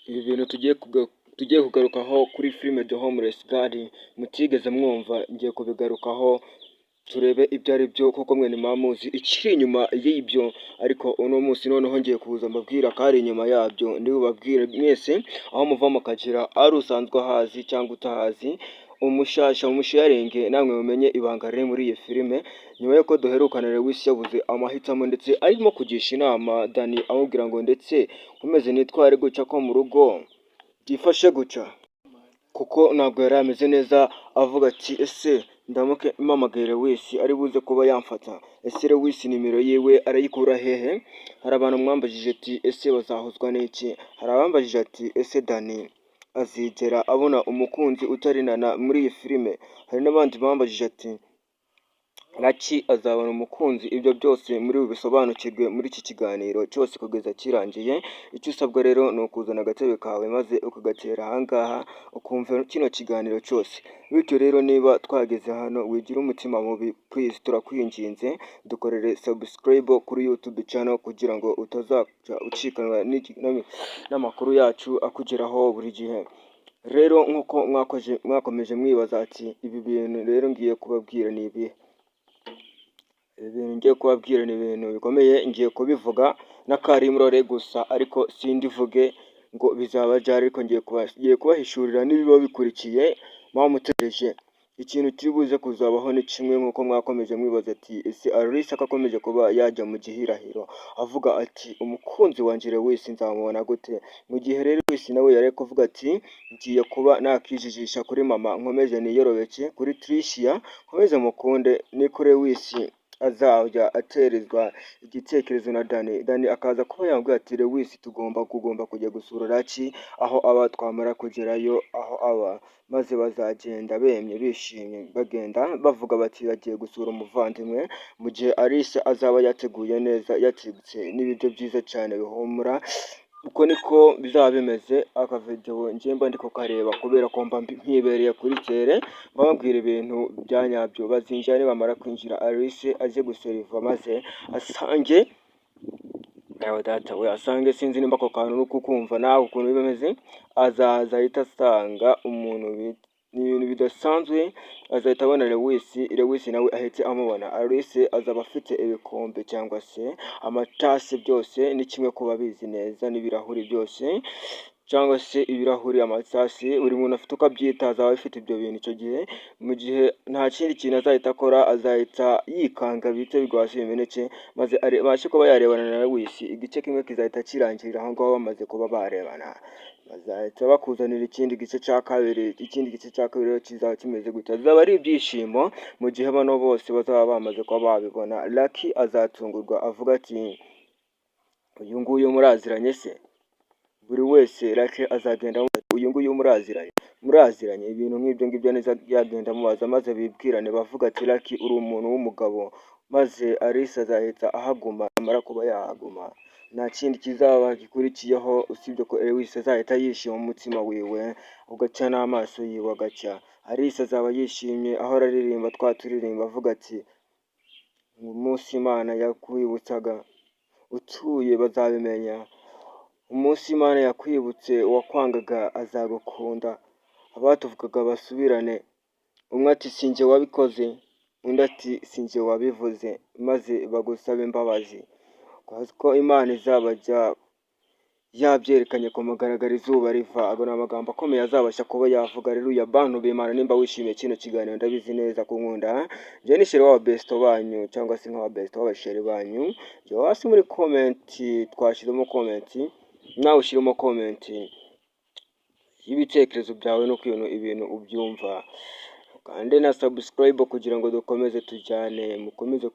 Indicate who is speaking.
Speaker 1: Ibi bintu tugiye kugarukaho kuri filime The Homeless Guy mutigeze mwumva, ngiye kubigarukaho turebe ibyo ari byo kuko mwe ntimuzi ikiri inyuma y'ibyo, ariko uno munsi noneho ngiye kuza mbabwira ko ari inyuma yabyo. Ndi bubabwire mwese aho muva mukagira, ari usanzwe ahazi cyangwa utahazi, umushasha umusharinge namwe mumenye ibanga riri muri iyi filime. Nyuma y'uko duherukana Lewis yabuze amahitamo ndetse arimo kugisha inama Dani amubwira ngo ndetse nkomeze nitware guca ko mu rugo byifashe guca, kuko ntabwo yari ameze neza, avuga ati ese ndamuke mpamagaye Lewis ari buze kuba yamfata, ese Lewis nimero yiwe arayikura hehe? Hari abantu mwambajije ati ese bazahuzwa n'iki? Hari abambajije ati ese Dani azigera abona umukunzi utarinana muri iyi filime? Hari n'abandi bambajije ati Lucky azabona umukunzi? Ibyo byose muri bubisobanukirwe muri iki kiganiro cyose kugeza kirangiye. Icyo usabwa rero ni ukuzana agatebe kawe maze ukagatera ahangaha ukumva kino kiganiro cyose. Bityo rero niba twageze hano wigira umutima mubi, please turakwinginze dukorere subscribe kuri YouTube channel kugira ngo utazaca ucikanwa n'amakuru yacu akugeraho buri gihe. Rero nk'uko mwakomeje mwibaza ati ibi bintu rero ngiye kubabwira ni ibihe? Ibintu ngiye kubabwira ni ibintu bikomeye, ngiye kubivuga n'akarimurore gusa ariko sindivuge ngo bizaba ryari, ariko ngiye kubahishurira n'ibiba bikurikiye mutegereje. Ikintu kiri buze kuzabaho ni kimwe, nk'uko mwakomeje mwibaza ati ese Alice akomeje kuba yajya mu gihirahiro avuga ati umukunzi wanjye Lewis nzamubona gute? Mu gihe rero Lewis nawe yari kuvuga ati ngiye kuba nakijijisha kuri mama, nkomeze niyorobeke kuri Tricia, nkomeze mukunde, niko Lewis azajya aterezwa igitekerezo na Dani akaza kuba yambwira ati Lewis tugomba kujya gusura Lucky aho aba, twamara kugerayo aho aba maze bazagenda bemye bishimye bagenda bavuga bati bagiye gusura umuvandimwe, mu gihe Alice azaba yateguye neza yategutse n'ibiryo byiza cyane bihumura. Uko niko bizaba bimeze. Aka video njye mba ndi kukareba kubera ko mba mpibereye kuri tere, bababwira ibintu bya nyabyo. Bazinjira nibamara kwinjira Alice aje guseriva maze asange yawe data we, asange sinzi nimba ako kantu nuko kumva nawe ukuntu bimeze, azaza ahita asanga umuntu ni ibintu bidasanzwe, azahita abona Lewis nawe ahetse amubona. Alice azaba afite ibikombe cyangwa se amatasi, byose ni kimwe kuba bizi neza, n'ibirahuri byose cyangwa se ibirahuri, amatasi, buri muntu afite uko abyita, azaba afite ibyo bintu icyo gihe. Mu gihe nta kindi kintu azahita akora, azahita yikanga bite bigwasi bimeneke maze abashe kuba yarebana na Lewis. Igice kimwe kizahita kirangirira aho ngaho bamaze kuba barebana, bazahita bakuzanira ikindi gice cya kabiri. Ikindi gice cya kabiri rero kizaba kimeze gutya, zaba ari ibyishimo mu gihe bano bose bazaba bamaze kuba babibona. Lucky azatungurwa avuga ati uyu nguyu muraziranye se? Buri wese Lucky azagenda uyu nguyu muraziranye ibintu nk'ibyo ngibyo neza yagenda mubaza maze bibwirane bavuga ati Lucky uri umuntu w'umugabo, maze Alice azahita ahaguma. Amara kuba yahaguma nta kindi kizaba gikurikiyeho usibye ko Lewis azahita yishima mu mutima wiwe ugacya n'amaso yiwe agacya. Alice azaba yishimye aho araririmba turirimba avuga ati umunsi Imana yakwibutsaga utuye bazabimenya, umunsi Imana yakwibutse uwakwangaga azagukunda, abatuvugaga basubirane, umwe ati sinjye wabikoze, undi ati sinjye wabivuze, maze bagusaba imbabazi ko Imana izabajya yabyerekanye ku mugaragaro izuba riva. Ago ni amagambo akomeye azabasha kuba yavuga. Rero ya bantu b'Imana, nimba wishimiye kino kiganiro ndabizi neza ko nkunda, njye ni sheri w'aba besto banyu cyangwa se nk'aba besto w'abasheri banyu. Jya hasi muri comment, twashyizemo comment, nawe ushyiremo comment y'ibitekerezo byawe n'ukuntu ibintu ubyumva, kandi na subscribe kugira ngo dukomeze tujyane, mukomeze